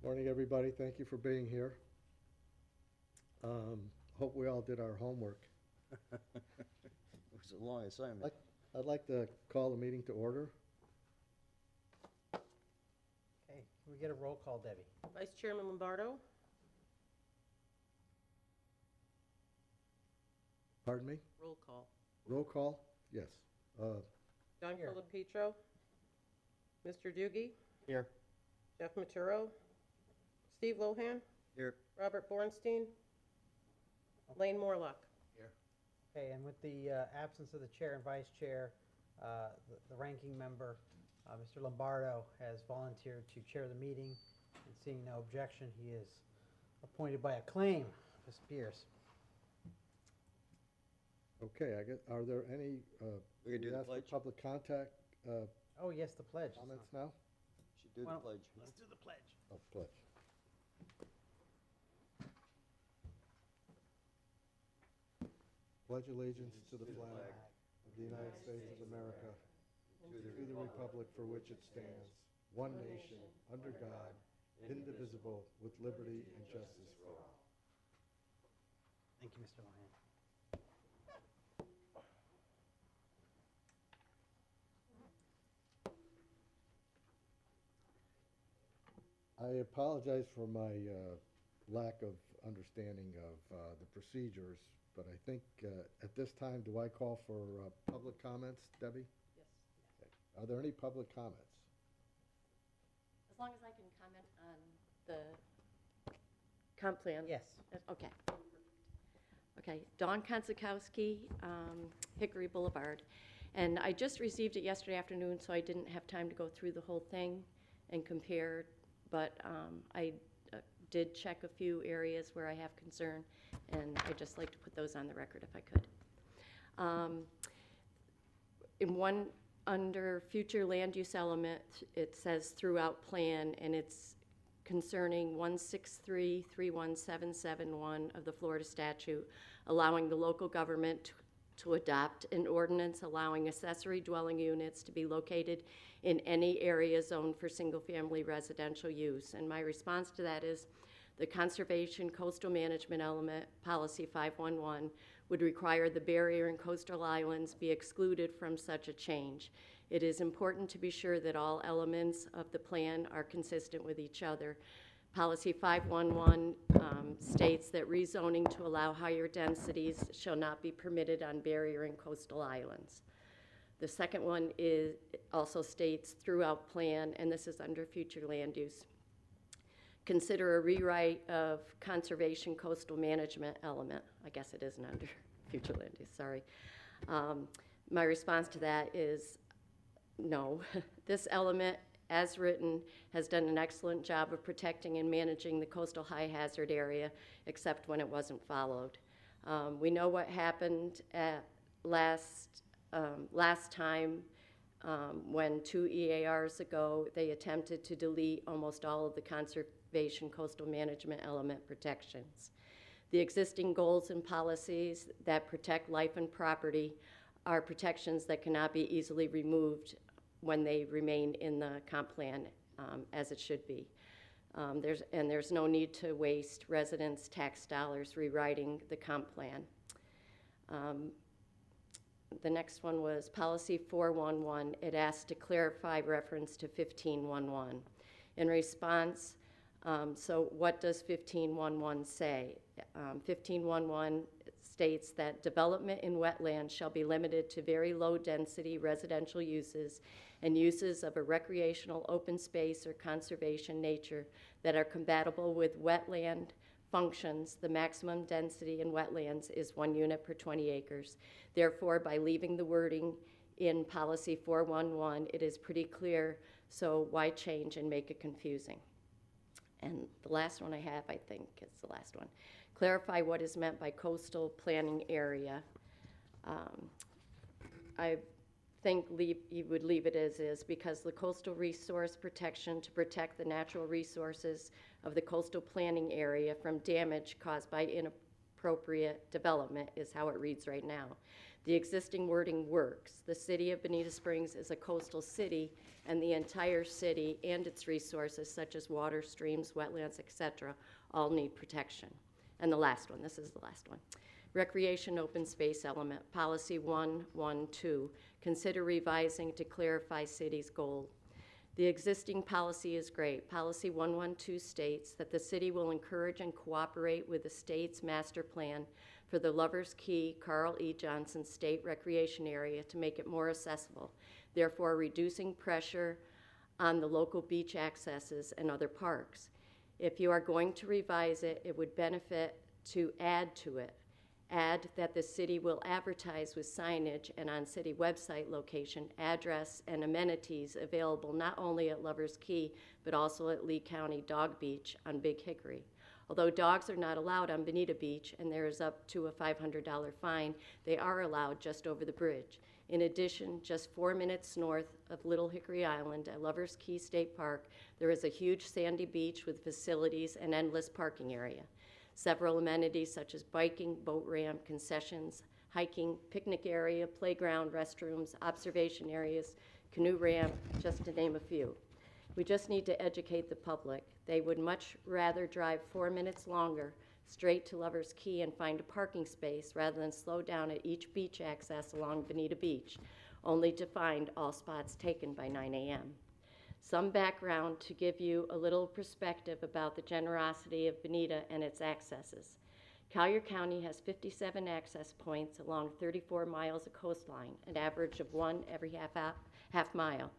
Morning, everybody. Thank you for being here. Hope we all did our homework. It was a long assignment. I'd like to call the meeting to order. Okay, can we get a roll call, Debbie? Vice Chairman Lombardo, Pardon me? roll call. Roll call? Yes. John Here. Filipetro, Mr. Doogie, Here. Jeff Maturo, Steve Lohan, Here. Robert Bornstein, Lane Morlock. Okay, and with the absence of the chair and vice chair, the ranking member, Mr. Lombardo, has volunteered to chair the meeting. And seeing no objection, he is appointed by acclaim. Ms. Pierce. Okay, are there any, We can do the ask for pledge. public contact, Oh, yes, the pledge. comments now? Should do Why the don't- pledge. Let's do the pledge. Oh, pledge. Pledge allegiance to the flag of the United States of America, to the republic for which it stands, one nation, under God, indivisible, with liberty and justice for all. Thank you, Mr. Lohan. I apologize for my lack of understanding of the procedures, but I think at this time, do I call for public comments, Debbie? Yes. Okay. Are there any public comments? As long as I can comment on the comp plan? Yes. Okay. Okay, Dawn Konzakowski, Hickory Boulevard. And I just received it yesterday afternoon, so I didn't have time to go through the whole thing and compare, but I did check a few areas where I have concern, and I'd just like to put those on the record if I could. In one, under future land use element, it says throughout plan, and it's concerning 163-31771 of the Florida statute, allowing the local government to adopt an ordinance allowing accessory dwelling units to be located in any area zoned for single-family residential use. And my response to that is the Conservation Coastal Management Element, Policy 511, would require the barrier and coastal islands be excluded from such a change. It is important to be sure that all elements of the plan are consistent with each other. Policy 511 states that rezoning to allow higher densities shall not be permitted on barrier and coastal islands. The second one also states throughout plan, and this is under future land use, consider a rewrite of conservation coastal management element. I guess it isn't under future land use, sorry. My response to that is no. This element, as written, has done an excellent job of protecting and managing the coastal high hazard area, except when it wasn't followed. We know what happened at last time when 2 EARs ago, they attempted to delete almost all of the conservation coastal management element protections. The existing goals and policies that protect life and property are protections that cannot be easily removed when they remain in the comp plan as it should be. There's no need to waste residents' tax dollars rewriting the comp plan. The next one was Policy 411. It asked to clarify reference to 1511. In response, so what does 1511 say? 1511 states that development in wetlands shall be limited to very low density residential uses and uses of a recreational open space or conservation nature that are compatible with wetland functions. The maximum density in wetlands is 1 unit per 20 acres. Therefore, by leaving the wording in Policy 411, it is pretty clear, so why change and make it confusing? And the last one I have, I think, is the last one. Clarify what is meant by coastal planning area. I think you would leave it as is, because the coastal resource protection to protect the natural resources of the coastal planning area from damage caused by appropriate development is how it reads right now. The existing wording works. The city of Bonita Springs is a coastal city, and the entire city and its resources, such as water, streams, wetlands, etc., all need protection. And the last one, this is the last one. Recreation open space element, policy 112, consider revising to clarify city's goal. The existing policy is great. Policy 112 states that the city will encourage and cooperate with the state's master plan for the Lovers Key Carl E. Johnson State Recreation Area to make it more accessible, therefore reducing pressure on the local beach accesses and other parks. If you are going to revise it, it would benefit to add to it. Add that the city will advertise with signage and on city website location, address, and amenities available not only at Lovers Key, but also at Lee County Dog Beach on Big Hickory. Although dogs are not allowed on Bonita Beach and there is up to a $500 fine, they are allowed just over the bridge. In addition, just 4 minutes north of Little Hickory Island at Lovers Key State Park, there is a huge sandy beach with facilities and endless parking area. Several amenities such as biking, boat ramp, concessions, hiking, picnic area, playground, restrooms, observation areas, canoe ramp, just to name a few. We just need to educate the public. They would much rather drive 4 minutes longer straight to Lovers Key and find a parking space rather than slow down at each beach access along Bonita Beach, only to find all spots taken by 9 a.m. Some background to give you a little perspective about the generosity of Bonita and its accesses. Collier County has 57 access points along 34 miles of coastline, an average of one every half mile.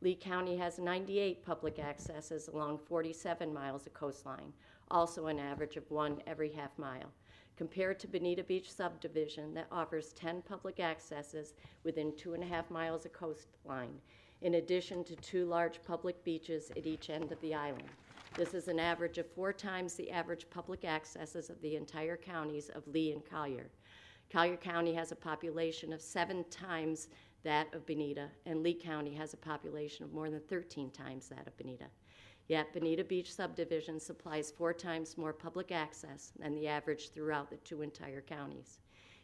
Lee County has 98 public accesses along 47 miles of coastline, also an average of one every half mile. Compared to Bonita Beach subdivision that offers 10 public accesses within 2.5 miles of coastline, in addition to 2 large public beaches at each end of the island. This is an average of 4 times the average public accesses of the entire counties of Lee and Collier. Collier County has a population of 7 times that of Bonita, and Lee County has a population of more than 13 times that of Bonita. Yet Bonita Beach subdivision supplies 4 times more public access than the average throughout the 2 entire counties.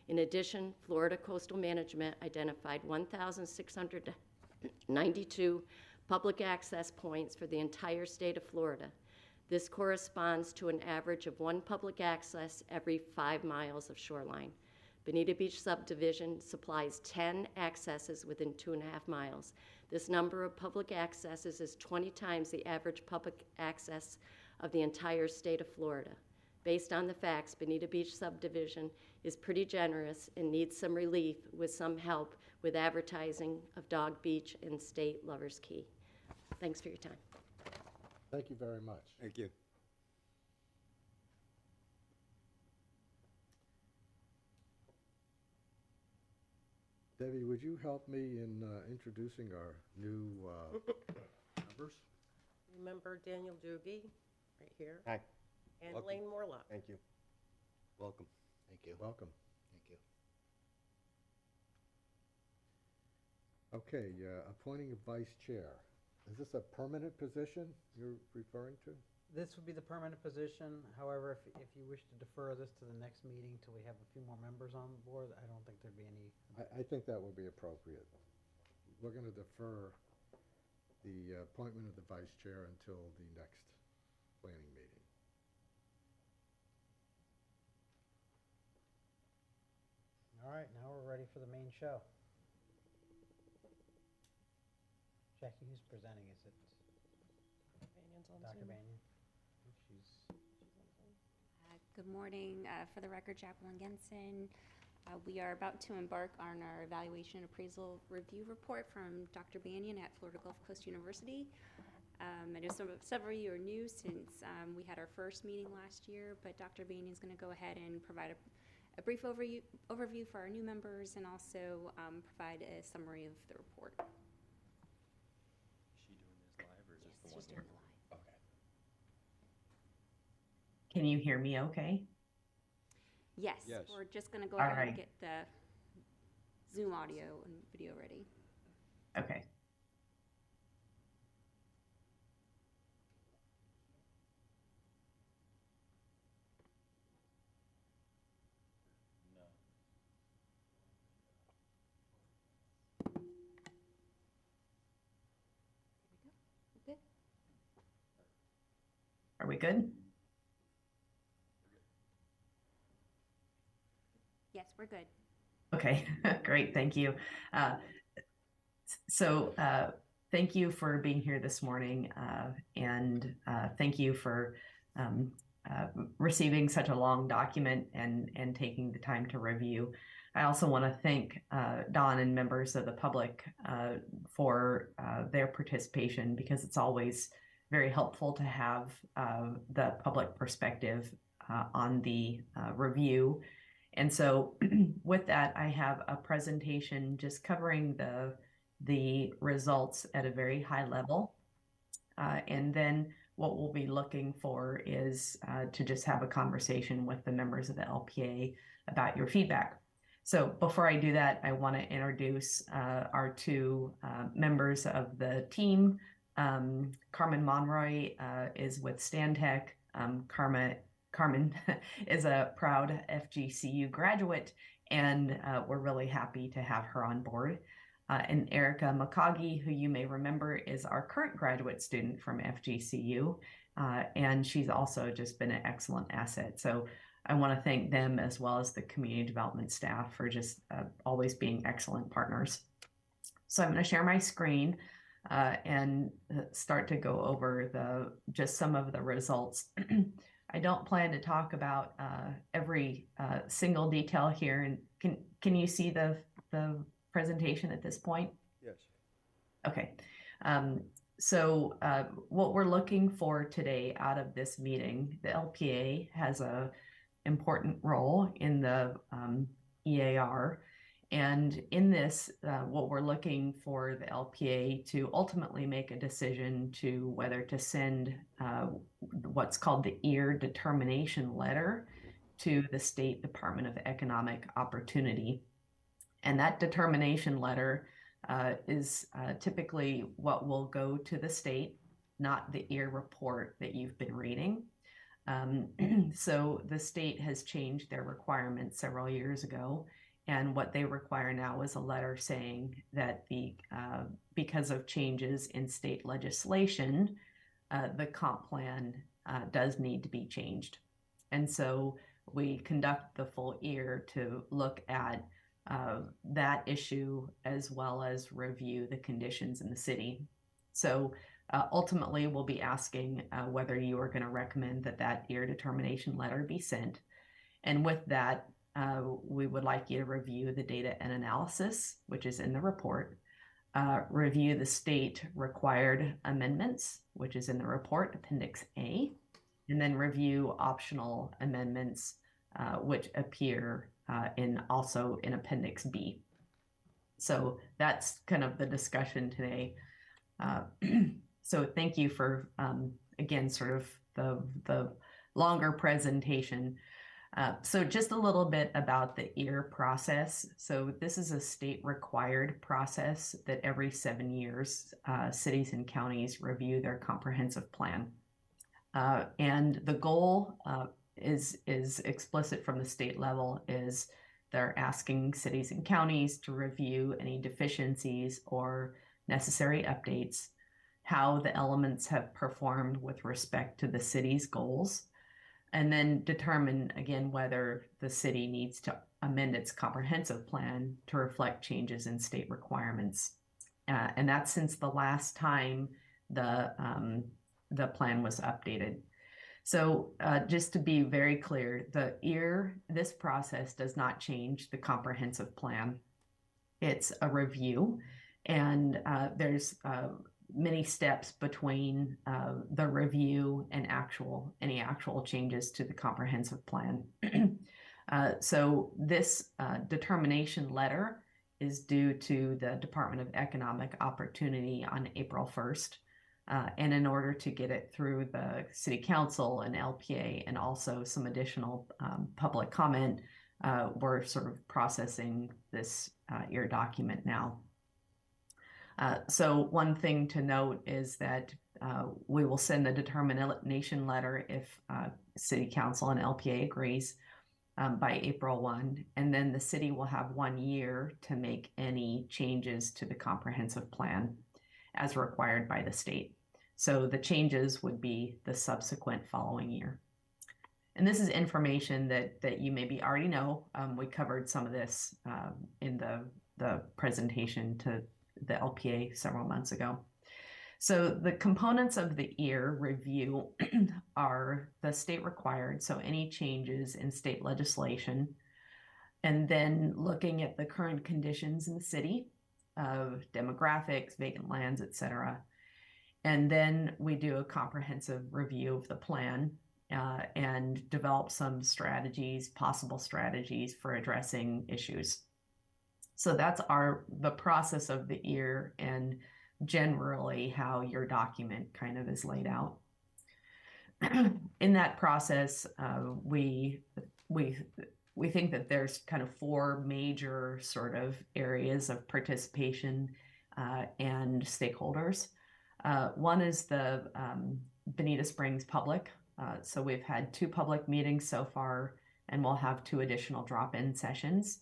In addition, Florida Coastal Management identified 1,692 public access points for the entire state of Florida. This corresponds to an average of 1 public access every 5 miles of shoreline. Bonita Beach subdivision supplies 10 accesses within 2.5 miles. This number of public accesses is 20 times the average public access of the entire state of Florida. Based on the facts, Bonita Beach subdivision is pretty generous and needs some relief with some help with advertising of Dog Beach and State Lovers Key. Thanks for your time. Thank you very much. Thank you. Debbie, would you help me in introducing our new members? Remember Daniel Doogie, right here, Hi, and Welcome. Lane Morlock. thank you. Welcome. Thank you. Welcome. Thank you. Okay, appointing a vice chair. Is this a permanent position you're referring to? This would be the permanent position. However, if you wish to defer this to the next meeting till we have a few more members on board, I don't think there'd be any. I think that would be appropriate. We're going to defer the appointment of the vice chair until the next planning meeting. All right, now we're ready for the main show. Jackie, who's presenting? Is it Dr. Banyan? She's Good morning. For the record, Jacqueline Gensen. We are about to embark on our evaluation appraisal review report from Dr. Banyan at Florida Gulf Coast University. I know several of you are new since we had our first meeting last year, but Dr. Banyan is going to go ahead and provide a brief overview for our new members and also provide a summary of the report. Is she doing this live or is this the one She's here? doing it live. Okay. Can you hear me okay? Yes, Yes. we're just going to go All ahead and right. get the Zoom audio and video ready. Okay. we good? Yes, we're good. Okay, great, thank you. So thank you for being here this morning, and thank you for receiving such a long document and taking the time to review. I also want to thank Don and members of the public for their participation, because it's always very helpful to have the public perspective on the review. And so with that, I have a presentation just covering the results at a very high level. And then what we'll be looking for is to just have a conversation with the members of the LPA about your feedback. So before I do that, I want to introduce our two members of the team. Carmen Monroy is with Stantec. Carmen is a proud FGCU graduate, and we're really happy to have her on board. And Erica Makagi, who you may remember is our current graduate student from FGCU, and she's also just been an excellent asset. So I want to thank them as well as the community development staff for just always being excellent partners. So I'm going to share my screen and start to go over just some of the results. I don't plan to talk about every single detail here. And can you see the presentation at this point? Yes. Okay. So what we're looking for today out of this meeting, the LPA has a important role in the EAR. And in this, what we're looking for the LPA to ultimately make a decision to whether to send what's called the EAR determination letter to the State Department of Economic Opportunity. And that determination letter is typically what will go to the state, not the EAR report that you've been reading. So the state has changed their requirements several years ago. And what they require now is a letter saying that because of changes in state legislation, the comp plan does need to be changed. And so we conduct the full EAR to look at that issue as well as review the conditions in the city. So ultimately, we'll be asking whether you are going to recommend that EAR determination letter be sent. And with that, we would like you to review the data and analysis, which is in the report, review the state required amendments, which is in the report, Appendix A, and then review optional amendments, which appear also in Appendix B. So that's kind of the discussion today. So thank you for, again, sort of the longer presentation. So just a little bit about the EAR process. So this is a state required process that every 7 years, cities and counties review their comprehensive plan. And the goal is explicit from the state level, is they're asking cities and counties to review any deficiencies or necessary updates, how the elements have performed with respect to the city's goals, and then determine again whether the city needs to amend its comprehensive plan to reflect changes in state requirements. And that's since the last time the plan was updated. So just to be very clear, this process does not change the comprehensive plan. It's a review, and there's many steps between the review and any actual changes to the comprehensive plan. So this determination letter is due to the Department of Economic Opportunity on April 1st. And in order to get it through the City Council and LPA and also some additional public comment, we're sort of processing this EAR document now. So one thing to note is that we will send the determination letter if City Council and LPA agrees by April 1, and then the city will have 1 year to make any changes to the comprehensive plan as required by the state. So the changes would be the subsequent following year. And this is information that you maybe already know. We covered some of this in the presentation to the LPA several months ago. So the components of the EAR review are the state required, so any changes in state legislation, and then looking at the current conditions in the city of demographics, vacant lands, et cetera. And then we do a comprehensive review of the plan and develop some strategies, possible strategies for addressing issues. So that's the process of the EAR and generally how your document kind of is laid out. In that process, we think that there's kind of 4 major sort of areas of participation and stakeholders. One is the Bonita Springs public. So we've had 2 public meetings so far, and we'll have 2 additional drop-in sessions.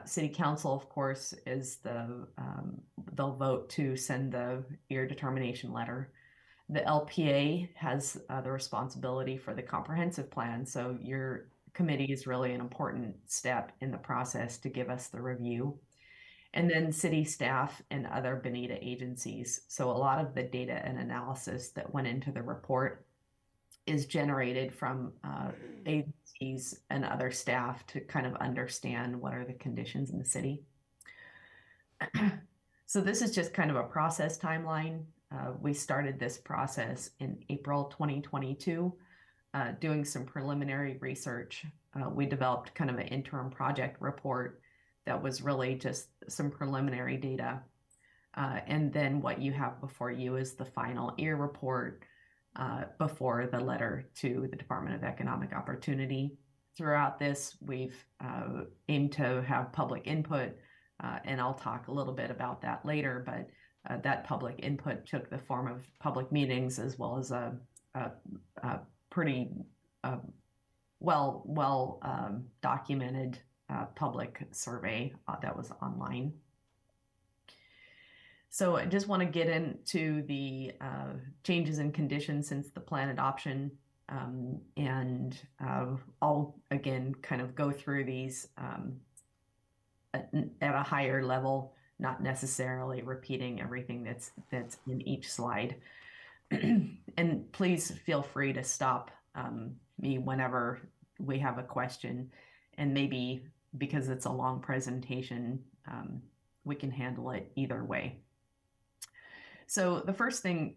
City Council, of course, is they'll vote to send the EAR determination letter. The LPA has the responsibility for the comprehensive plan, so your committee is really an important step in the process to give us the review. And then city staff and other Bonita agencies. So a lot of the data and analysis that went into the report is generated from agencies and other staff to kind of understand what are the conditions in the city. So this is just kind of a process timeline. We started this process in April 2022, doing some preliminary research. We developed kind of an interim project report that was really just some preliminary data. And then what you have before you is the final EAR report before the letter to the Department of Economic Opportunity. Throughout this, we've aimed to have public input, and I'll talk a little bit about that later, but that public input took the form of public meetings as well as a pretty well documented public survey that was online. So I just want to get into the changes in conditions since the plan adoption, and I'll again kind of go through these at a higher level, not necessarily repeating everything that's in each slide. And please feel free to stop me whenever we have a question, and maybe because it's a long presentation, we can handle it either way. So the first thing,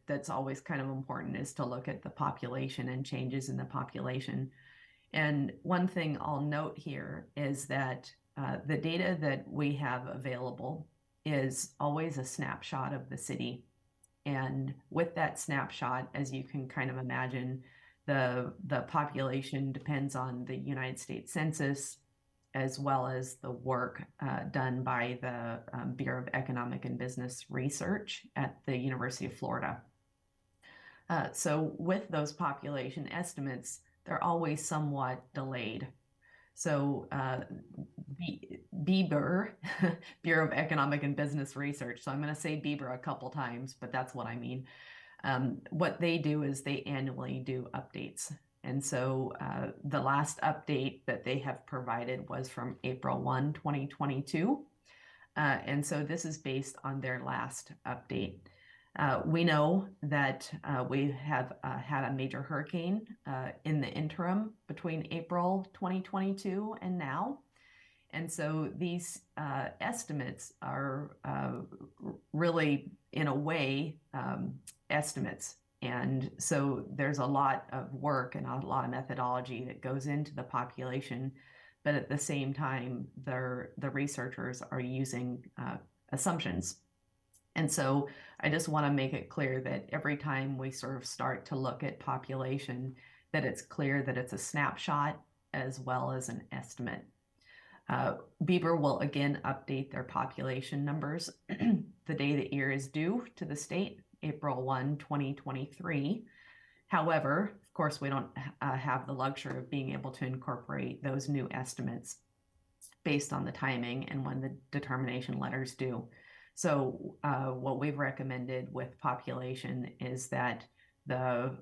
that's always kind of important is to look at the population and changes in the population. And one thing I'll note here is that the data that we have available is always a snapshot of the city. And with that snapshot, as you can kind of imagine, the population depends on the United States Census, as well as the work done by the Bureau of Economic and Business Research at the University of Florida. So with those population estimates, they're always somewhat delayed. So BEBR, Bureau of Economic and Business Research, so I'm going to say BEBR a couple times, but that's what I mean. What they do is they annually do updates. And so the last update that they have provided was from April 1, 2022. And so this is based on their last update. We know that we have had a major hurricane in the interim between April 2022 and now. And so these estimates are really, in a way, estimates. And so there's a lot of work and a lot of methodology that goes into the population, but at the same time, the researchers are using assumptions. And so I just want to make it clear that every time we sort of start to look at population, that it's clear that it's a snapshot as well as an estimate. BEBR will again update their population numbers the day the EAR is due to the state, April 1, 2023. However, of course, we don't have the luxury of being able to incorporate those new estimates based on the timing and when the determination letters due. So what we've recommended with population is that the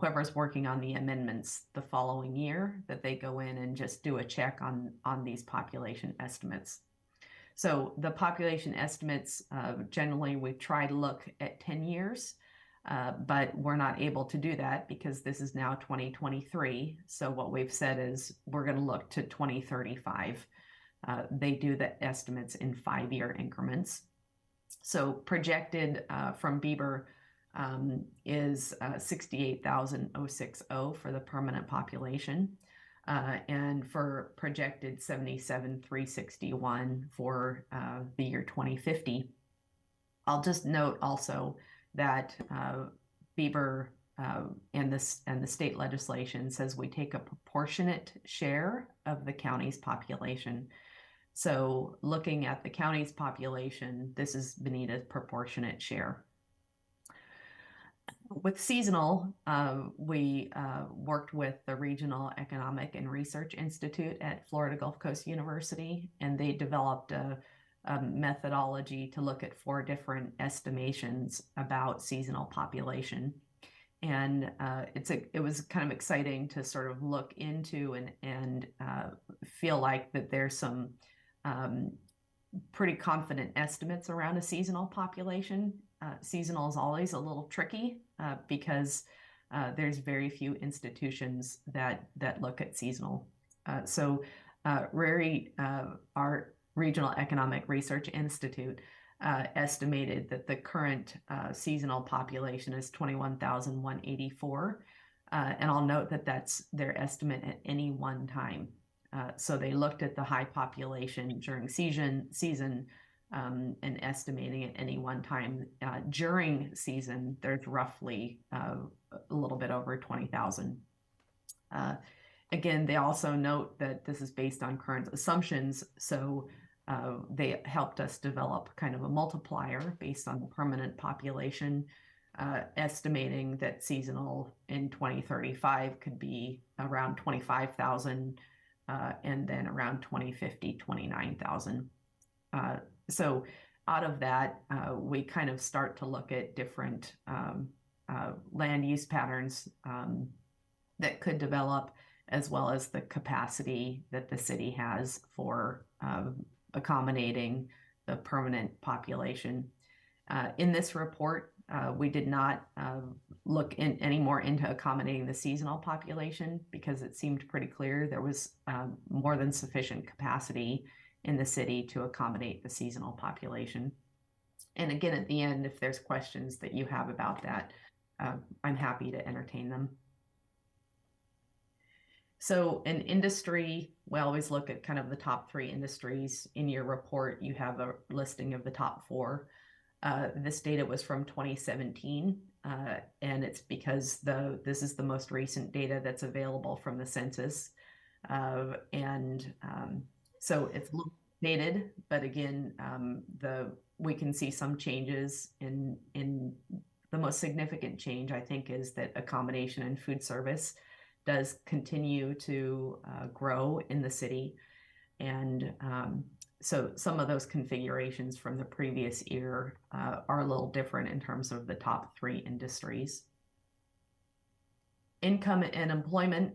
whoever's working on the amendments the following year, that they go in and just do a check on these population estimates. So the population estimates, generally we try to look at 10 years, but we're not able to do that because this is now 2023. So what we've said is we're going to look to 2035. They do the estimates in 5-year increments. So projected from Bieber is 68,060 for the permanent population, and for projected 77,361 for the year 2050. I'll just note also that Bieber and the state legislation says we take a proportionate share of the county's population. So looking at the county's population, this is Bonita's proportionate share. With seasonal, we worked with the Regional Economic and Research Institute at Florida Gulf Coast University, and they developed a methodology to look at 4 different estimations about seasonal population. And it was kind of exciting to sort of look into and feel like that there's some pretty confident estimates around a seasonal population. Seasonal is always a little tricky because there's very few institutions that look at seasonal. So RERI, our Regional Economic Research Institute, estimated that the current seasonal population is 21,184. And I'll note that that's their estimate at any one time. So they looked at the high population during season and estimating at any one time. During season, there's roughly a little bit over 20,000. Again, they also note that this is based on current assumptions. So they helped us develop kind of a multiplier based on the permanent population, estimating that seasonal in 2035 could be around 25,000. And then around 2050, 29,000. So out of that, we kind of start to look at different land use patterns that could develop, as well as the capacity that the city has for accommodating the permanent population. In this report, we did not look any more into accommodating the seasonal population because it seemed pretty clear there was more than sufficient capacity in the city to accommodate the seasonal population. And again, at the end, if there's questions that you have about that, I'm happy to entertain them. So in industry, we always look at kind of the top 3 industries. In your report, you have a listing of the top 4. This data was from 2017, and it's because this is the most recent data that's available from the census. So it's a little dated, but again, we can see some changes in the most significant change, I think, is that accommodation and food service does continue to grow in the city. And so some of those configurations from the previous year are a little different in terms of the top 3 industries. Income and employment,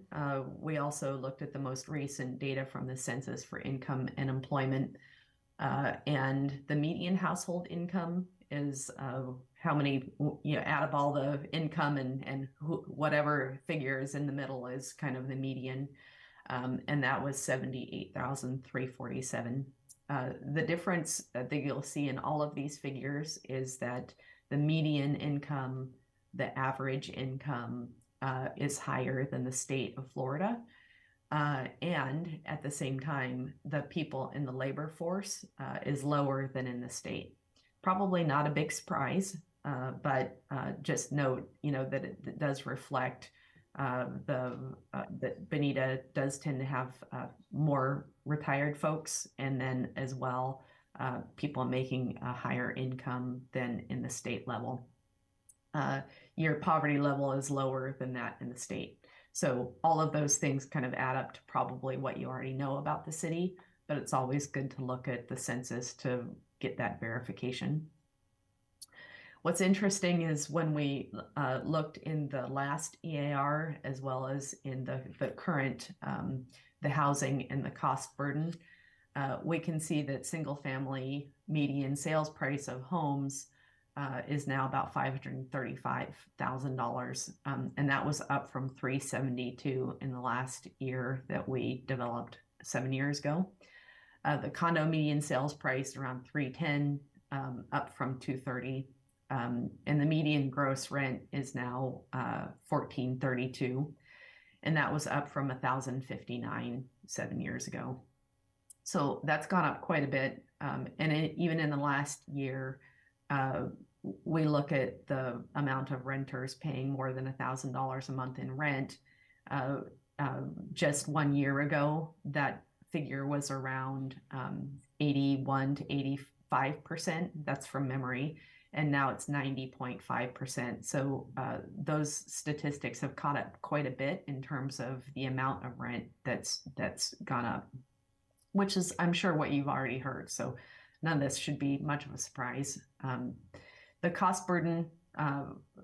we also looked at the most recent data from the census for income and employment. And the median household income is how many, out of all the income and whatever figure is in the middle is kind of the median. And that was 78,347. The difference that you'll see in all of these figures is that the median income, the average income, is higher than the state of Florida. And at the same time, the people in the labor force is lower than in the state. Probably not a big surprise, but just note, that it does reflect that Bonita does tend to have more retired folks, and then as well, people making a higher income than in the state level. Your poverty level is lower than that in the state. So all of those things kind of add up to probably what you already know about the city, but it's always good to look at the census to get that verification. What's interesting is when we looked in the last EAR as well as in the current, the housing and the cost burden, we can see that single family median sales price of homes is now about $535,000. And that was up from $372 in the last year that we developed 7 years ago. The condo median sales price around $310, up from $230. And the median gross rent is now $1,432, and that was up from $1,059 7 years ago. So that's gone up quite a bit. Even in the last year, we look at the amount of renters paying more than $1,000 a month in rent. Just 1 year ago, that figure was around 81 to 85%. That's from memory. And now it's 90.5%. So those statistics have caught up quite a bit in terms of the amount of rent that's gone up, which is, I'm sure, what you've already heard. So none of this should be much of a surprise. The cost burden,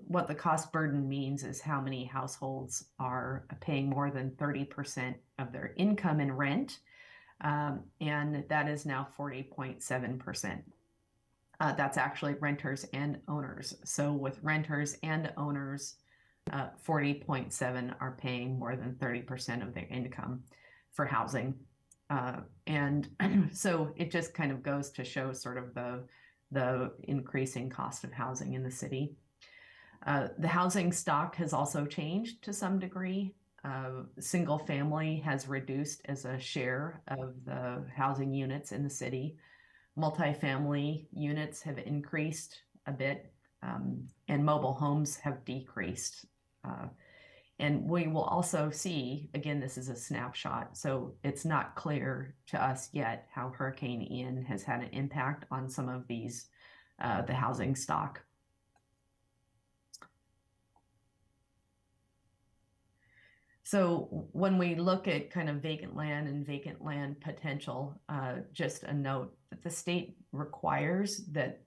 what the cost burden means is how many households are paying more than 30% of their income in rent. And that is now 40.7%. That's actually renters and owners. So with renters and owners, 40.7 are paying more than 30% of their income for housing. And so it just kind of goes to show sort of the increasing cost of housing in the city. The housing stock has also changed to some degree. Single family has reduced as a share of the housing units in the city. Multifamily units have increased a bit, and mobile homes have decreased. And we will also see, again, this is a snapshot, so it's not clear to us yet how Hurricane Ian has had an impact on some of these, the housing stock. So when we look at kind of vacant land and vacant land potential, just a note that the state requires that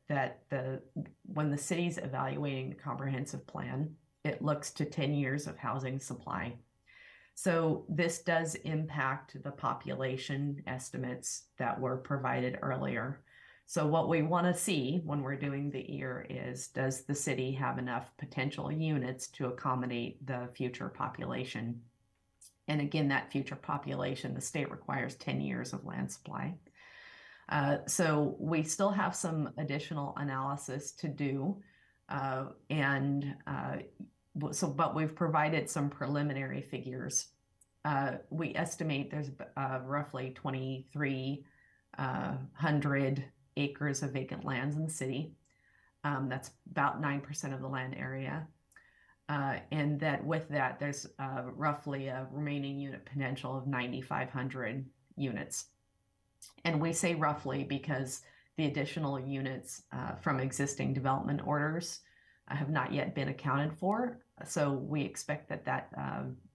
when the city's evaluating the comprehensive plan, it looks to 10 years of housing supply. So this does impact the population estimates that were provided earlier. So what we want to see when we're doing the EAR is, does the city have enough potential units to accommodate the future population? And again, that future population, the state requires 10 years of land supply. So we still have some additional analysis to do. But we've provided some preliminary figures. We estimate there's roughly 2,300 acres of vacant lands in the city. That's about 9% of the land area. And that with that, there's roughly a remaining unit potential of 9,500 units. And we say roughly because the additional units from existing development orders have not yet been accounted for. So we expect that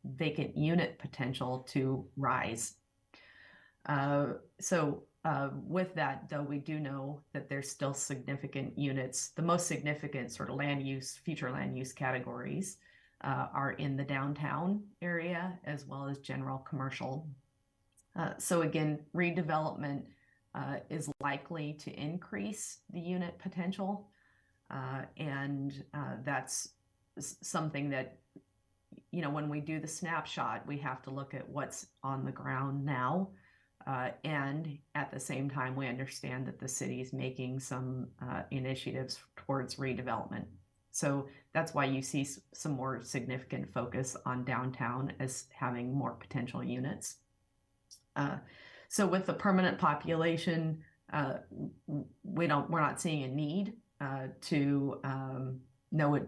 vacant unit potential to rise. With that, though, we do know that there's still significant units. The most significant sort of land use, future land use categories are in the downtown area as well as general commercial. So again, redevelopment is likely to increase the unit potential. And that's something that, you know, when we do the snapshot, we have to look at what's on the ground now. And at the same time, we understand that the city is making some initiatives towards redevelopment. So that's why you see some more significant focus on downtown as having more potential units. So with the permanent population, we're not seeing a need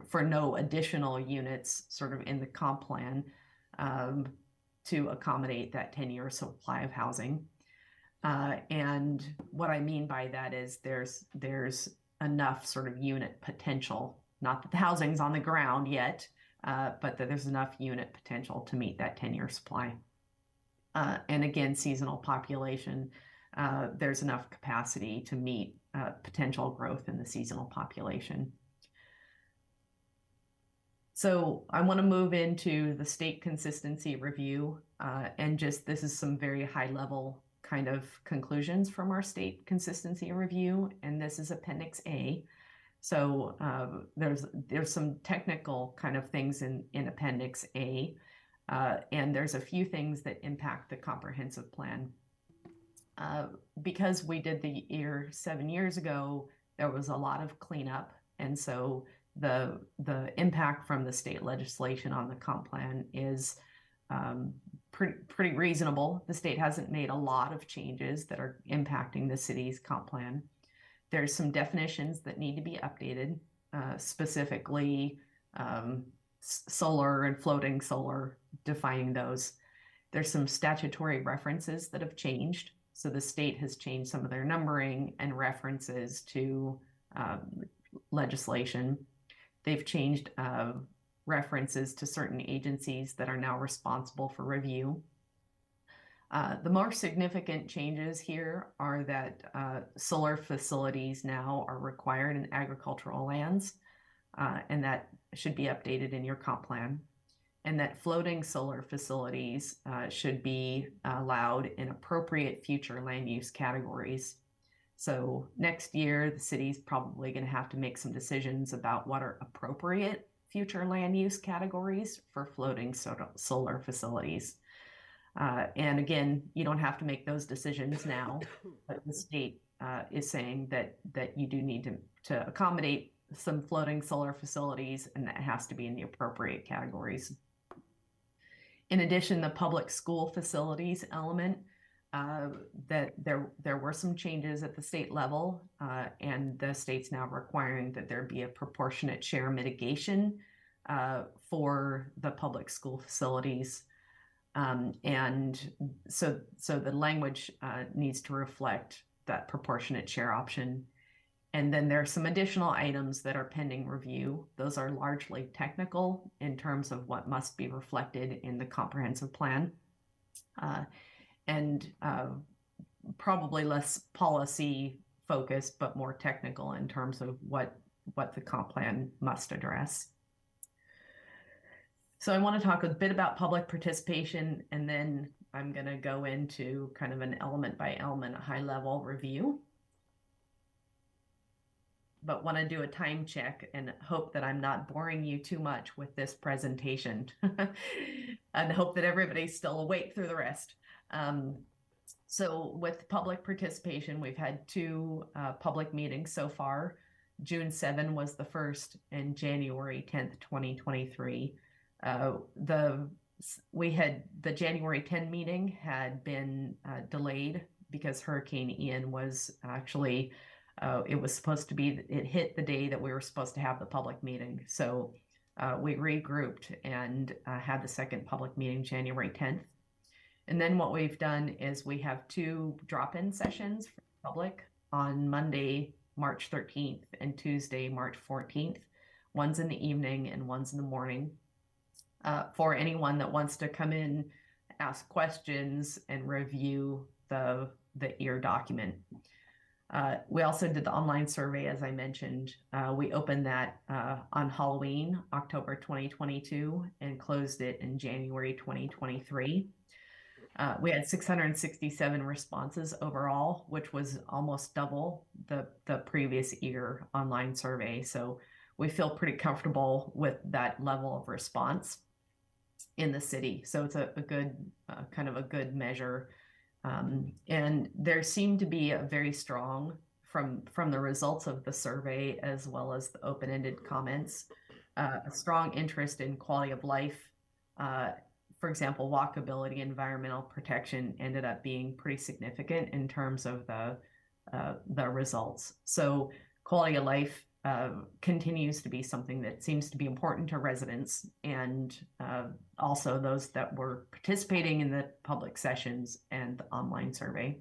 for no additional units sort of in the comp plan to accommodate that 10-year supply of housing. And what I mean by that is there's enough sort of unit potential, not that the housing's on the ground yet, but that there's enough unit potential to meet that 10-year supply. And again, seasonal population, there's enough capacity to meet potential growth in the seasonal population. So I want to move into the state consistency review, and just this is some very high level kind of conclusions from our state consistency review, and this is Appendix A. So there's some technical kind of things in Appendix A, and there's a few things that impact the comprehensive plan. Because we did the year 7 years ago, there was a lot of cleanup, and so the impact from the state legislation on the comp plan is pretty reasonable. The state hasn't made a lot of changes that are impacting the city's comp plan. There's some definitions that need to be updated, specifically solar and floating solar, defining those. There's some statutory references that have changed. So the state has changed some of their numbering and references to legislation. They've changed references to certain agencies that are now responsible for review. The more significant changes here are that solar facilities now are required in agricultural lands, and that should be updated in your comp plan. And that floating solar facilities should be allowed in appropriate future land use categories. So next year, the city's probably going to have to make some decisions about what are appropriate future land use categories for floating solar facilities. And again, you don't have to make those decisions now, but the state is saying that you do need to accommodate some floating solar facilities, and that has to be in the appropriate categories. In addition, the public school facilities element, that there were some changes at the state level, and the state's now requiring that there be a proportionate share mitigation for the public school facilities. And so the language needs to reflect that proportionate share option. And then there are some additional items that are pending review. Those are largely technical in terms of what must be reflected in the comprehensive plan, and probably less policy focused, but more technical in terms of what the comp plan must address. So I want to talk a bit about public participation, and then I'm going to go into kind of an element by element, high level review. But want to do a time check and hope that I'm not boring you too much with this presentation and hope that everybody's still awake through the rest. So with public participation, we've had 2 public meetings so far. June 7 was the first, and January 10th, 2023. The January 10 meeting had been delayed because Hurricane Ian was actually, it hit the day that we were supposed to have the public meeting. So we regrouped and had the second public meeting January 10th. And then what we've done is we have 2 drop-in sessions for the public on Monday, March 13th and Tuesday, March 14th. One's in the evening and one's in the morning. For anyone that wants to come in, ask questions, and review the EAR document. We also did the online survey, as I mentioned. We opened that on Halloween, October 2022, and closed it in January 2023. We had 667 responses overall, which was almost double the previous EAR online survey. So we feel pretty comfortable with that level of response in the city. So it's a good, kind of a good measure. And there seemed to be a very strong, from the results of the survey, as well as the open-ended comments, a strong interest in quality of life. For example, walkability, environmental protection ended up being pretty significant in terms of the results. So quality of life continues to be something that seems to be important to residents, and also those that were participating in the public sessions and the online survey.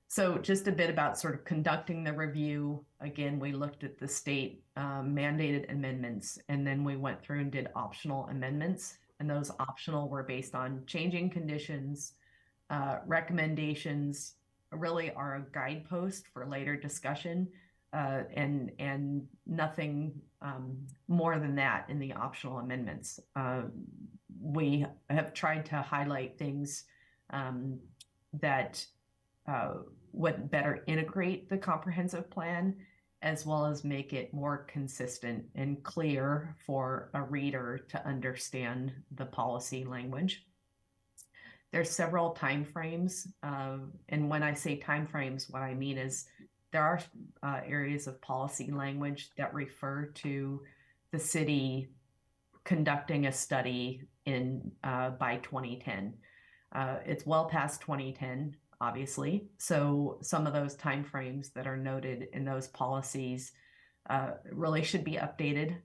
So just a bit about sort of conducting the review. Again, we looked at the state mandated amendments, and then we went through and did optional amendments. And those optional were based on changing conditions, recommendations, really are a guidepost for later discussion, and nothing more than that in the optional amendments. We have tried to highlight things that would better integrate the comprehensive plan, as well as make it more consistent and clear for a reader to understand the policy language. There's several timeframes, and when I say timeframes, what I mean is there are areas of policy language that refer to the city conducting a study in by 2010. It's well past 2010, obviously. So some of those timeframes that are noted in those policies really should be updated.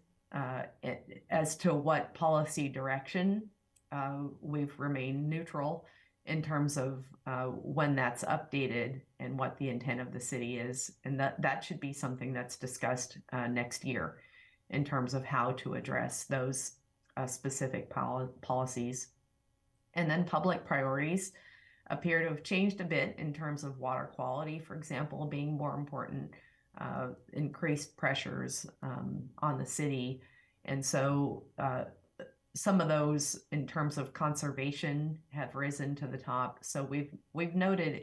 As to what policy direction, we've remained neutral in terms of when that's updated and what the intent of the city is. And that should be something that's discussed next year in terms of how to address those specific policies. And then public priorities appear to have changed a bit in terms of water quality, for example, being more important, increased pressures on the city. And so some of those in terms of conservation have risen to the top. So we've noted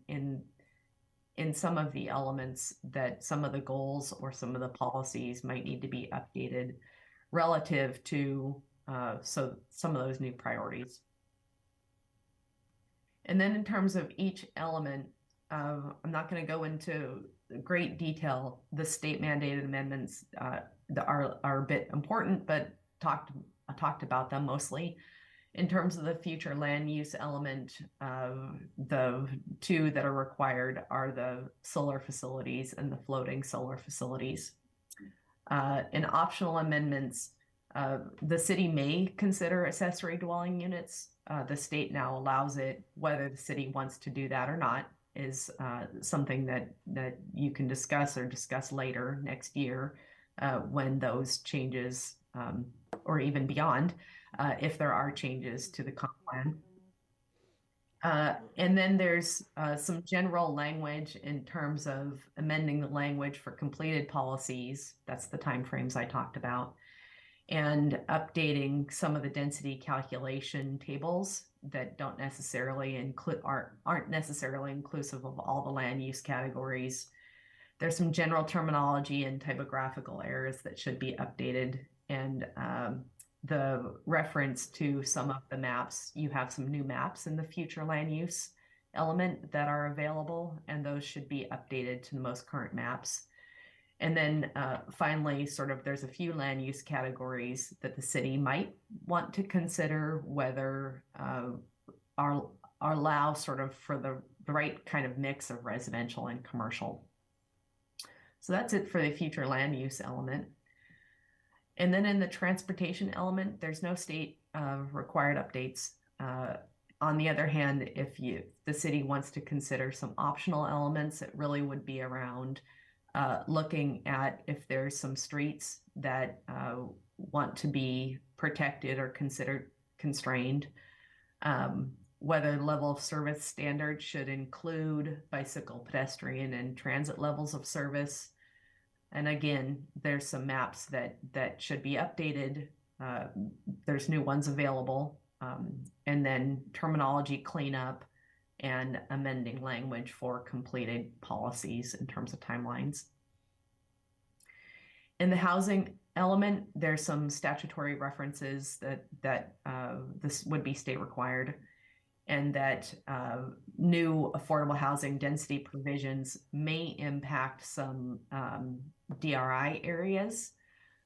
in some of the elements that some of the goals or some of the policies might need to be updated relative to so some of those new priorities. And then in terms of each element, I'm not going to go into great detail. The state mandated amendments are a bit important, but I talked about them mostly. In terms of the future land use element, the two that are required are the solar facilities and the floating solar facilities. In optional amendments, the city may consider accessory dwelling units. The state now allows it. Whether the city wants to do that or not is something that you can discuss or discuss later next year when those changes, or even beyond, if there are changes to the comp plan. And then there's some general language in terms of amending the language for completed policies. That's the timeframes I talked about. And updating some of the density calculation tables that don't necessarily aren't necessarily inclusive of all the land use categories. There's some general terminology and typographical errors that should be updated. And the reference to some of the maps, you have some new maps in the future land use element that are available, and those should be updated to the most current maps. And then finally, sort of there's a few land use categories that the city might want to consider whether are allow sort of for the right kind of mix of residential and commercial. So that's it for the future land use element. And then in the transportation element, there's no state required updates. On the other hand, if the city wants to consider some optional elements, it really would be around looking at if there's some streets that want to be protected or considered constrained, whether level of service standards should include bicycle, pedestrian, and transit levels of service. And again, there's some maps that should be updated. There's new ones available. And then terminology cleanup and amending language for completed policies in terms of timelines. In the housing element, there's some statutory references that this would be state required, and that new affordable housing density provisions may impact some DRI areas,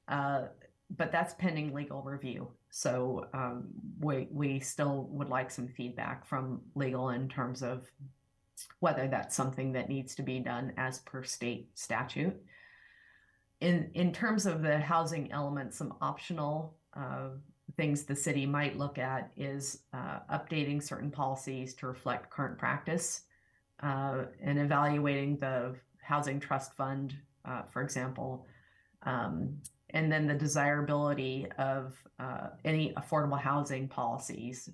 but that's pending legal review. So we still would like some feedback from legal in terms of whether that's something that needs to be done as per state statute. In terms of the housing element, some optional things the city might look at is updating certain policies to reflect current practice and evaluating the housing trust fund, for example, and then the desirability of any affordable housing policies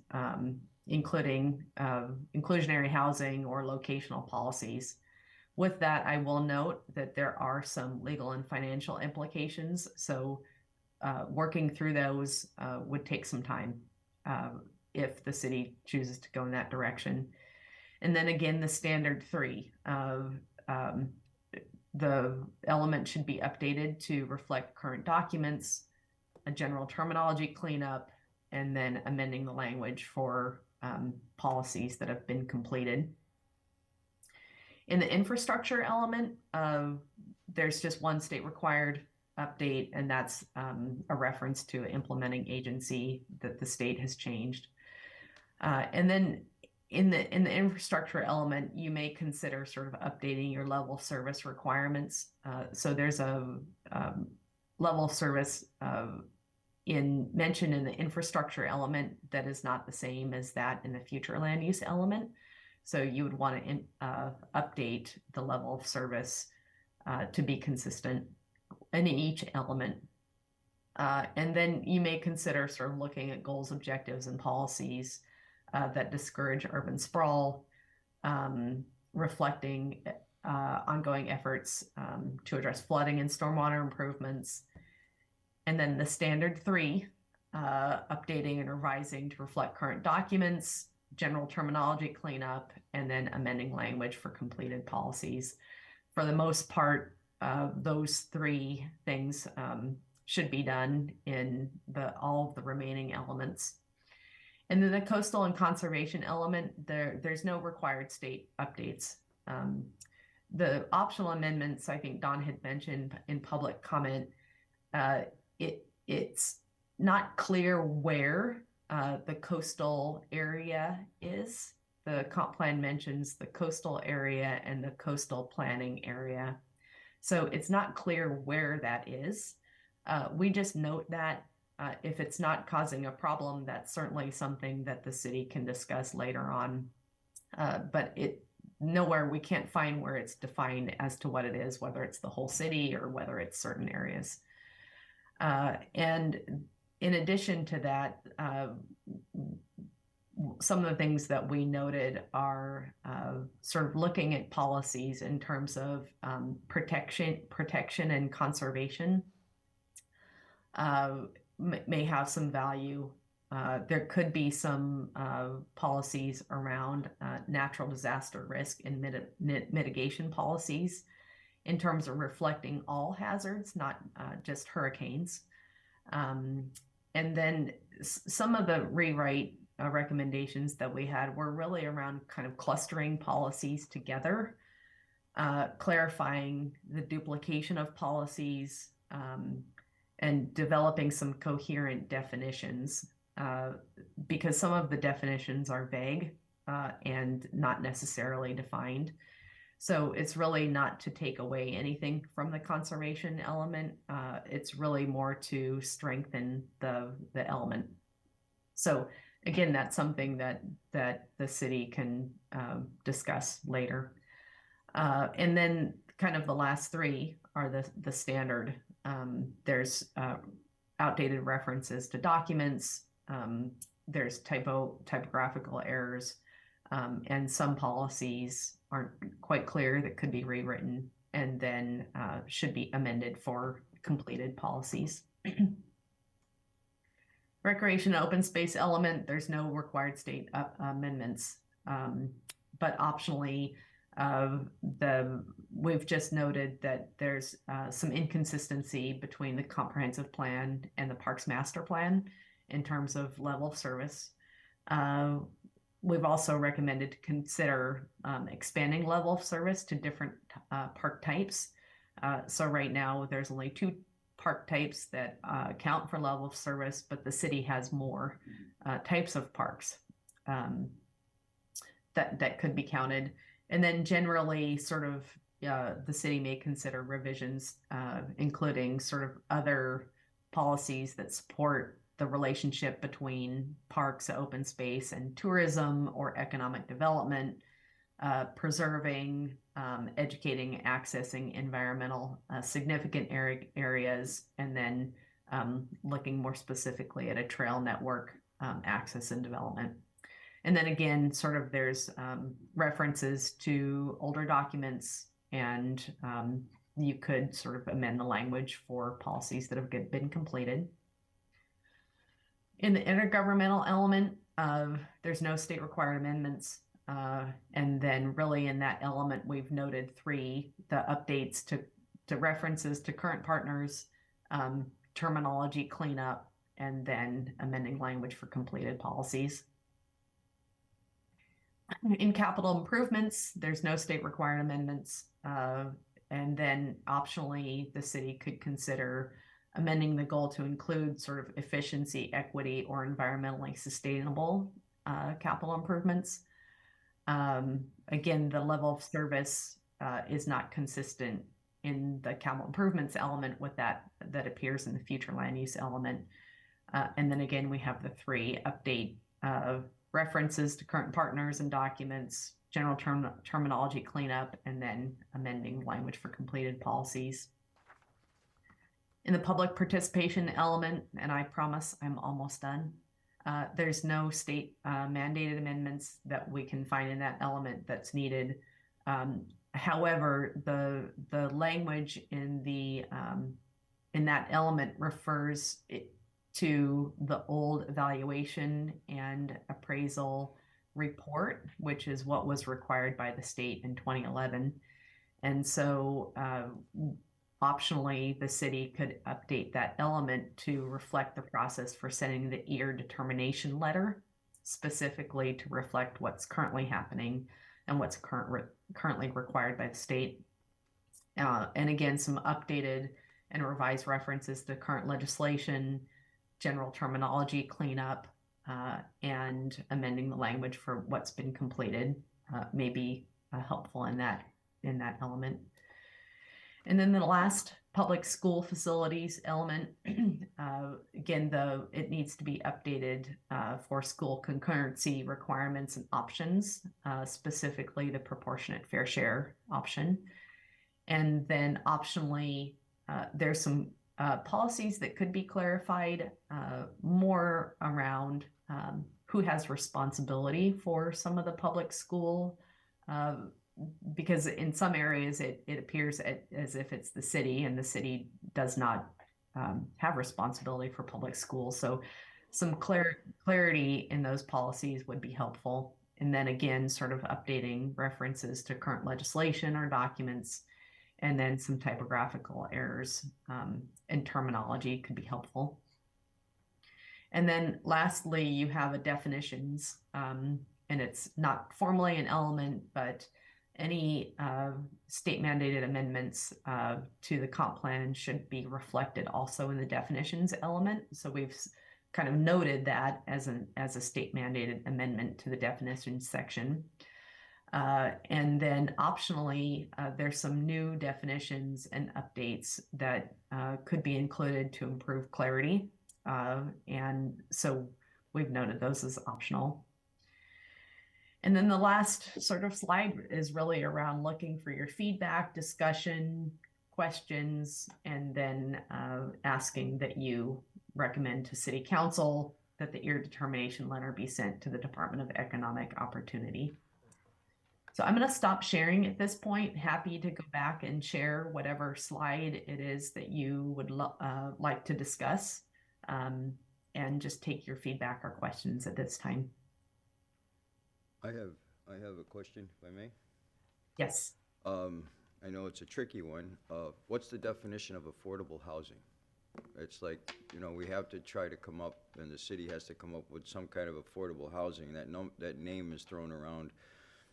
including inclusionary housing or locational policies. With that, I will note that there are some legal and financial implications. So working through those would take some time if the city chooses to go in that direction. And then again, the standard 3 of the element should be updated to reflect current documents, a general terminology cleanup, and then amending the language for policies that have been completed. In the infrastructure element, there's just one state required update, and that's a reference to implementing agency that the state has changed. And then in the infrastructure element, you may consider sort of updating your level of service requirements. So there's a level of service mentioned in the infrastructure element that is not the same as that in the future land use element. So you would want to update the level of service to be consistent in each element. And then you may consider sort of looking at goals, objectives, and policies that discourage urban sprawl, reflecting ongoing efforts to address flooding and stormwater improvements. And then the standard 3, updating and revising to reflect current documents, general terminology cleanup, and then amending language for completed policies. For the most part, those 3 things should be done in all of the remaining elements. And then the coastal and conservation element, there's no required state updates. The optional amendments, I think Don had mentioned in public comment, it's not clear where the coastal area is. The comp plan mentions the coastal area and the coastal planning area. So it's not clear where that is. We just note that if it's not causing a problem, that's certainly something that the city can discuss later on. But nowhere, we can't find where it's defined as to what it is, whether it's the whole city or whether it's certain areas. And in addition to that, some of the things that we noted are sort of looking at policies in terms of protection and conservation may have some value. There could be some policies around natural disaster risk and mitigation policies in terms of reflecting all hazards, not just hurricanes. And then some of the rewrite recommendations that we had were really around kind of clustering policies together, clarifying the duplication of policies, and developing some coherent definitions, because some of the definitions are vague and not necessarily defined. So it's really not to take away anything from the conservation element. It's really more to strengthen the element. So again, that's something that the city can discuss later. And then kind of the last 3 are the standard. There's outdated references to documents. There's typographical errors, and some policies aren't quite clear that could be rewritten and then should be amended for completed policies. Recreation and open space element, there's no required state amendments, but optionally, we've just noted that there's some inconsistency between the comprehensive plan and the Parks Master Plan in terms of level of service. We've also recommended to consider expanding level of service to different park types. So right now, there's only 2 park types that count for level of service, but the city has more types of parks that could be counted. And then generally, sort of, the city may consider revisions, including sort of other policies that support the relationship between parks, open space, and tourism or economic development, preserving, educating, accessing environmental significant areas, and then looking more specifically at a trail network access and development. And then again, sort of there's references to older documents, and you could sort of amend the language for policies that have been completed. In the intergovernmental element, there's no state required amendments. And then really in that element, we've noted 3, the updates to references to current partners, terminology cleanup, and then amending language for completed policies. In capital improvements, there's no state required amendments. And then optionally, the city could consider amending the goal to include sort of efficiency, equity, or environmentally sustainable capital improvements. Again, the level of service is not consistent in the capital improvements element with that appears in the future land use element. And then again, we have the 3 update references to current partners and documents, general terminology cleanup, and then amending language for completed policies. In the public participation element, and I promise I'm almost done, there's no state mandated amendments that we can find in that element that's needed. However, the language in that element refers to the old evaluation and appraisal report, which is what was required by the state in 2011. And so optionally, the city could update that element to reflect the process for sending the EAR determination letter, specifically to reflect what's currently happening and what's currently required by the state. And again, some updated and revised references to current legislation, general terminology cleanup, and amending the language for what's been completed may be helpful in that element. And then the last public school facilities element, again, it needs to be updated for school concurrency requirements and options, specifically the proportionate fair share option. And then optionally, there's some policies that could be clarified more around who has responsibility for some of the public school, because in some areas it appears as if it's the city, and the city does not have responsibility for public schools. So some clarity in those policies would be helpful. And then again, sort of updating references to current legislation or documents, and then some typographical errors and terminology could be helpful. And then lastly, you have a definitions, and it's not formally an element, but any state mandated amendments to the comp plan should be reflected also in the definitions element. So we've kind of noted that as a state mandated amendment to the definitions section. And then optionally, there's some new definitions and updates that could be included to improve clarity. And so we've noted those as optional. And then the last sort of slide is really around looking for your feedback, discussion, questions, and then asking that you recommend to City Council that the EAR determination letter be sent to the Department of Economic Opportunity. So I'm going to stop sharing at this point. Happy to go back and share whatever slide it is that you would like to discuss, and just take your feedback or questions at this time. I have a question, if I may. Yes. I know it's a tricky one. What's the definition of affordable housing? It's like, we have to try to come up, and the city has to come up with some kind of affordable housing. That name is thrown around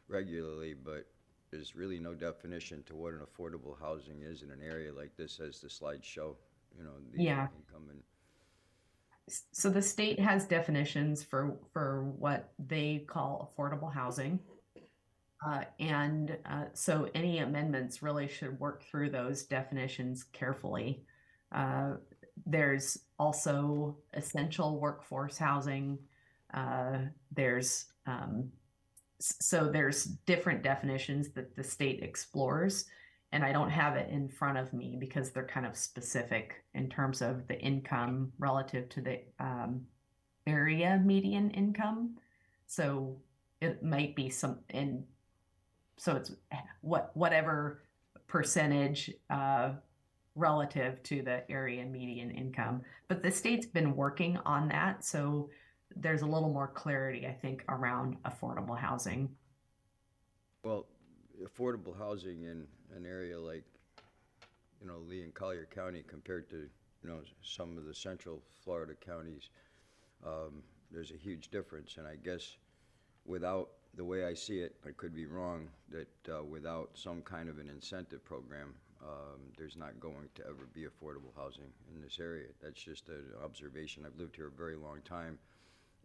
regularly, but there's really no definition to what an affordable housing is in an area like this, as the slides show. The income and. So the state has definitions for what they call affordable housing. So any amendments really should work through those definitions carefully. There's also essential workforce housing. There's different definitions that the state explores, and I don't have it in front of me because they're kind of specific in terms of the income relative to the area median income. So it might be and so it's whatever percentage relative to the area median income. But the state's been working on that, so there's a little more clarity, I think, around affordable housing. Well, affordable housing in an area like, Lee and Collier County compared to, some of the central Florida counties, there's a huge difference. And I guess without, the way I see it, I could be wrong, that without some kind of an incentive program, there's not going to ever be affordable housing in this area. That's just an observation. I've lived here a very long time,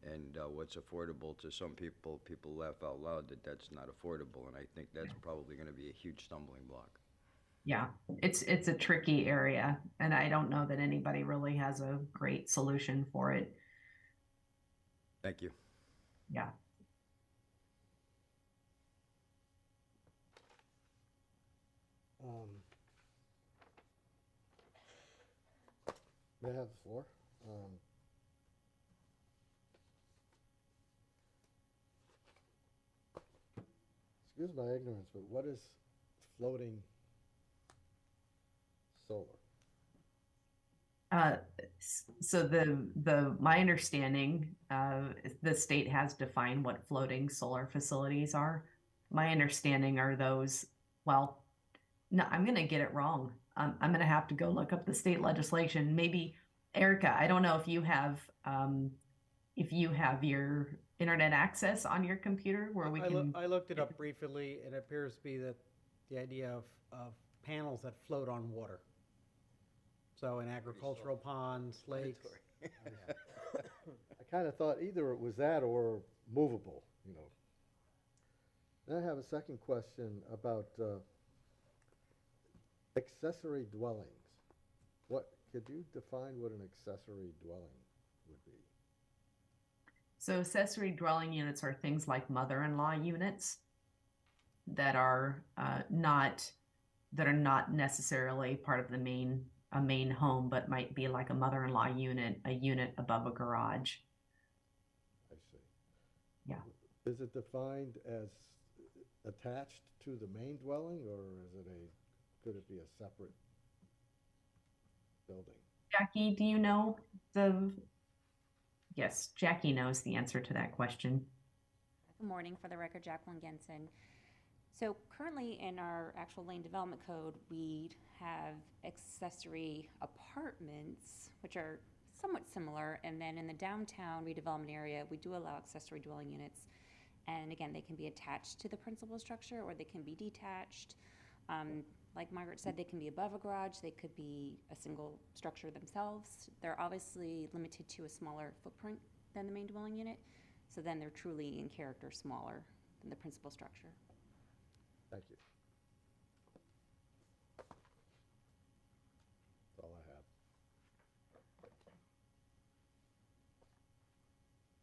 and what's affordable to some people, people laugh out loud that that's not affordable, and I think that's probably going to be a huge stumbling block. Yeah, it's a tricky area, and I don't know that anybody really has a great solution for it. Thank you. Yeah. May I have the floor? Excuse my ignorance, but what is floating solar? So the my understanding, the state has defined what floating solar facilities are. My understanding are those, well, no, I'm going to get it wrong. I'm going to have to go look up the state legislation. Maybe Erica, I don't know if you have your internet access on your computer where we can. I looked it up briefly, and it appears to be that the idea of panels that float on water. So in agricultural ponds, lakes. I kind of thought either it was that or movable, Then I have a second question about accessory dwellings. Could you define what an accessory dwelling would be? So accessory dwelling units are things like mother-in-law units that are not necessarily part of a main home, but might be like a mother-in-law unit, a unit above a garage. I see. Yeah. Is it defined as attached to the main dwelling, or could it be a separate building? Jackie, do you know Yes, Jackie knows the answer to that question. Good morning. For the record, Jacqueline Genson. So currently in our actual land development code, we have accessory apartments, which are somewhat similar. And then in the downtown redevelopment area, we do allow accessory dwelling units. And again, they can be attached to the principal structure or they can be detached. Like Margaret said, they can be above a garage. They could be a single structure themselves. They're obviously limited to a smaller footprint than the main dwelling unit. So then they're truly in character smaller than the principal structure. Thank you. That's all I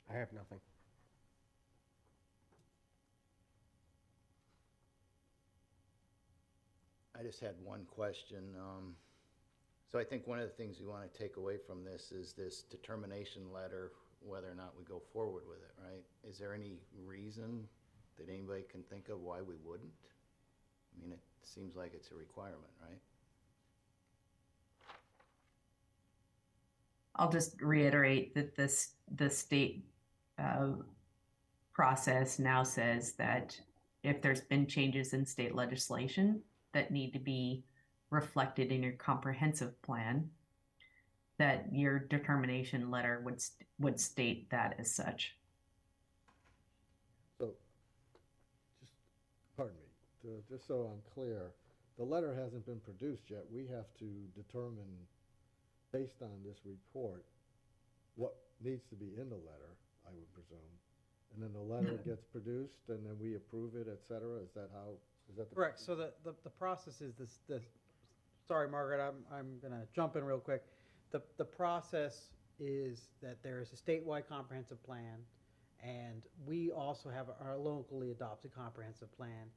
have. I have nothing. I just had one question. So I think one of the things we want to take away from this is this determination letter, whether or not we go forward with it, right? Is there any reason that anybody can think of why we wouldn't? I mean, it seems like it's a requirement, right? I'll just reiterate that the state process now says that if there's been changes in state legislation that need to be reflected in your comprehensive plan, that your determination letter would state that as such. So, pardon me, just so I'm clear, the letter hasn't been produced yet. We have to determine, based on this report, what needs to be in the letter, I would presume. And then the letter gets produced, and then we approve it, et cetera. Is that the Correct. So the process is this. Sorry, Margaret, I'm going to jump in real quick. The process is that there is a statewide comprehensive plan, and we also have our locally adopted comprehensive plan.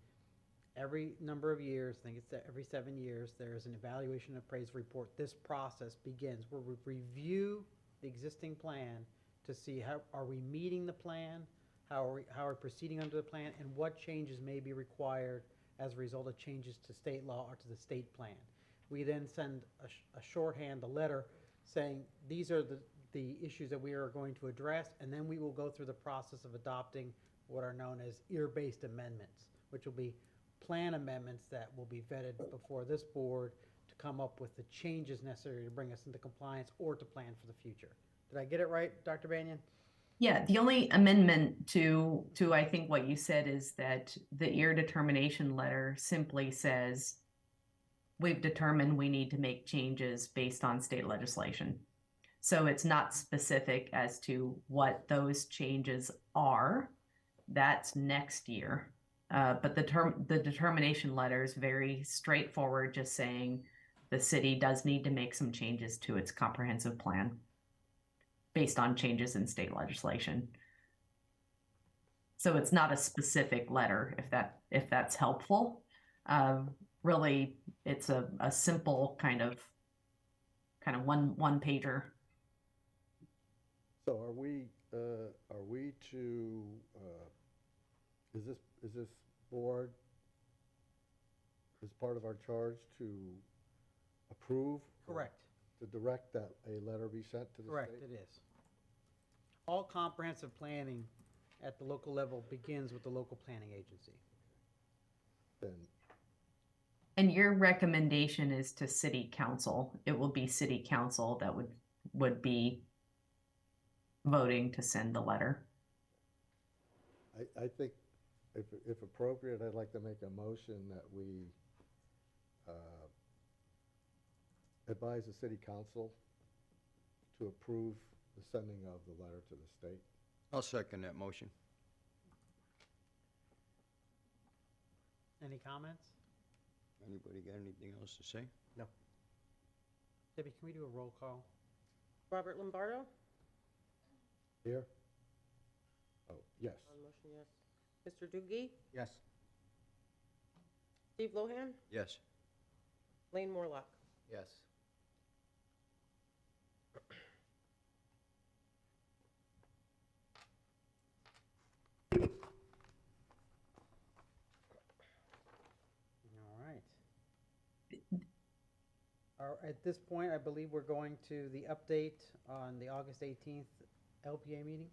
Every number of years, I think it's every 7 years, there is an evaluation and appraisal report. This process begins where we review the existing plan to see how are we meeting the plan, how are we proceeding under the plan, and what changes may be required as a result of changes to state law or to the state plan. We then send a shorthand, a letter, saying these are the issues that we are going to address, and then we will go through the process of adopting what are known as ear-based amendments, which will be plan amendments that will be vetted before this board to come up with the changes necessary to bring us into compliance or to plan for the future. Did I get it right, Dr. Banyan? Yeah, the only amendment to I think what you said is that the ear determination letter simply says we've determined we need to make changes based on state legislation. So it's not specific as to what those changes are. That's next year. But the determination letter is very straightforward, just saying the city does need to make some changes to its comprehensive plan based on changes in state legislation. So it's not a specific letter, if that's helpful. Really, it's a simple kind of one pager. So are we to, is this board, is part of our charge to approve? or Correct. To direct that a letter be sent to the state? Correct, it is. All comprehensive planning at the local level begins with the local planning agency. Then, And your recommendation is to city council. It will be city council that would be voting to send the letter. I think if appropriate, I'd like to make a motion that we advise the city council to approve the sending of the letter to the state. I'll second that motion. Any comments? Anybody got anything else to say? Debbie, can we do a roll call? Robert Lombardo? Here? Oh, yes. On motion, yes. Mr. Doogie? Yes. Steve Lohan? Yes. Lane Morlock? Yes. All right. At this point, I believe we're going to the update on the August 18th LPA meeting.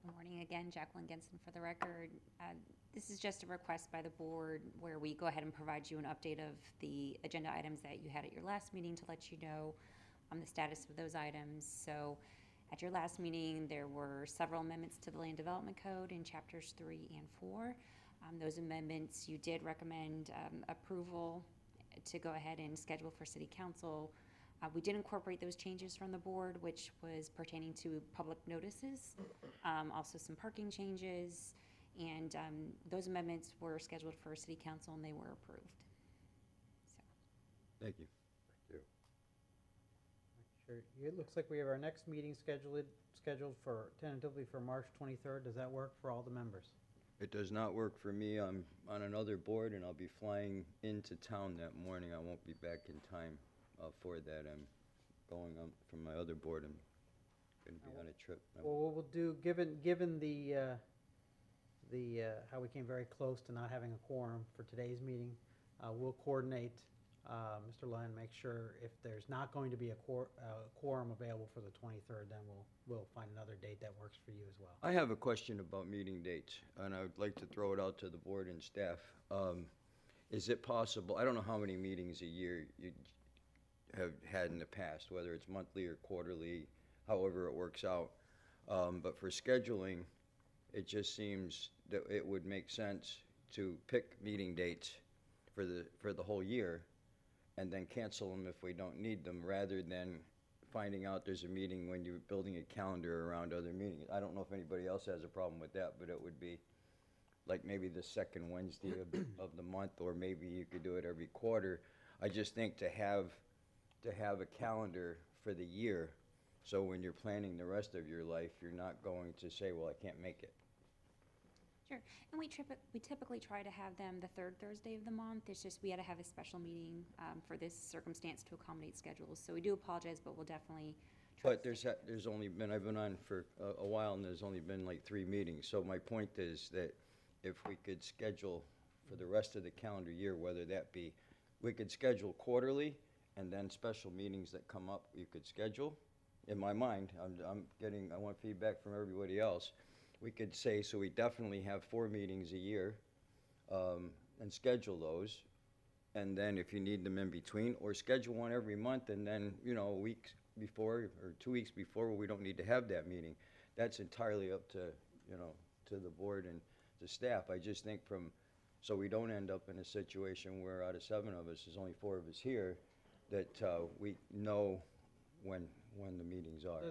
Good morning again, Jacqueline Genson for the record. This is just a request by the board where we go ahead and provide you an update of the agenda items that you had at your last meeting to let you know the status of those items. So at your last meeting, there were several amendments to the Land Development Code in chapters 3 and 4. Those amendments, you did recommend approval to go ahead and schedule for City Council. We did incorporate those changes from the board, which was pertaining to public notices, also some parking changes, and those amendments were scheduled for City Council and they were approved. So. Thank you. Thank you. Sure. It looks like we have our next meeting scheduled for tentatively for March 23rd. Does that work for all the members? It does not work for me. I'm on another board and I'll be flying into town that morning. I won't be back in time for that. I'm going on from my other board. I'm going to be on a trip. Well, what we'll do, given the how we came very close to not having a quorum for today's meeting, we'll coordinate, Mr. Lund, make sure if there's not going to be a quorum available for the 23rd, then we'll find another date that works for you as well. I have a question about meeting dates, and I would like to throw it out to the board and staff. Is it possible, I don't know how many meetings a year you have had in the past, whether it's monthly or quarterly, however it works out. But for scheduling, it just seems that it would make sense to pick meeting dates for the whole year and then cancel them if we don't need them, rather than finding out there's a meeting when you're building a calendar around other meetings. I don't know if anybody else has a problem with that, but it would be like maybe the second Wednesday of the month, or maybe you could do it every quarter. I just think to have a calendar for the year, so when you're planning the rest of your life, you're not going to say, well, I can't make it. Sure, and we typically try to have them the third Thursday of the month. It's just we had to have a special meeting for this circumstance to accommodate schedules. So we do apologize, but we'll definitely But there's only been, I've been on for a while, and there's only been like 3 meetings. So my point is that if we could schedule for the rest of the calendar year, whether that be, we could schedule quarterly, and then special meetings that come up, you could schedule. In my mind, I want feedback from everybody else. We could say, so we definitely have 4 meetings a year, and schedule those. And then if you need them in between, or schedule one every month, and then, a week before or 2 weeks before, we don't need to have that meeting. That's entirely up to, to the board and the staff. I just think so we don't end up in a situation where out of 7 of us, there's only 4 of us here, that we know when the meetings are.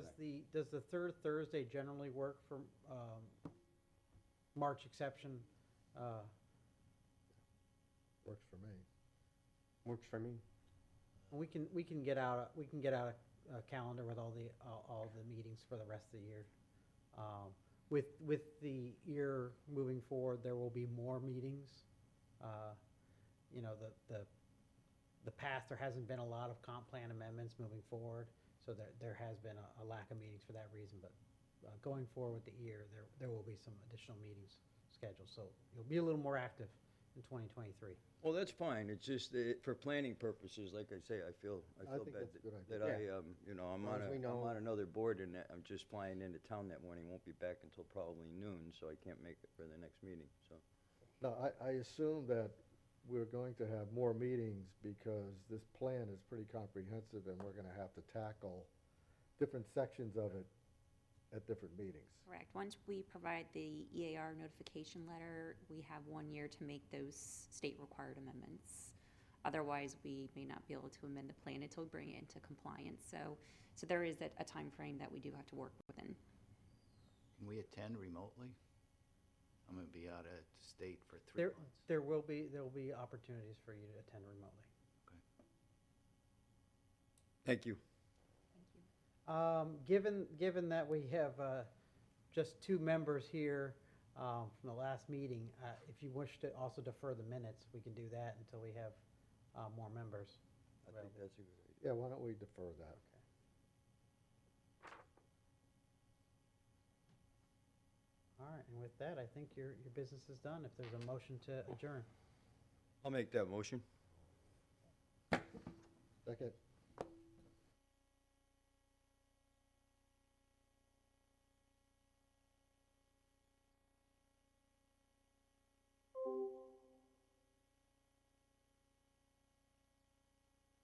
Does the third Thursday generally work for March exception? Works for me. Works for me. We can get out a calendar with all the meetings for the rest of the year. With the year moving forward, there will be more meetings. The past, there hasn't been a lot of comp plan amendments moving forward, so there has been a lack of meetings for that reason. But going forward with the year, there will be some additional meetings scheduled, so you'll be a little more active in 2023. Well, that's fine. It's just that for planning purposes, like I say, I feel think bad that's a good idea. that I'm As long as we know- on another board, and I'm just flying into town that morning. Won't be back until probably noon, so I can't make it for the next meeting. So No, I assume that we're going to have more meetings because this plan is pretty comprehensive, and we're gonna have to tackle different sections of it at different meetings. Correct. Once we provide the EAR notification letter, we have 1 year to make those state-required amendments. Otherwise, we may not be able to amend the plan until we bring it into compliance. So there is a time frame that we do have to work within. Can we attend remotely? I'm going to be out of state for 3 months. There will be opportunities for you to attend remotely. thank you. Given that we have just 2 members here from the last meeting, if you wish to also defer the minutes, we can do that until we have more members. I think that's a good idea. Yeah, why don't we defer that? All right, and with that, I think your business is done. If there's a motion to adjourn. I'll make that motion. Second?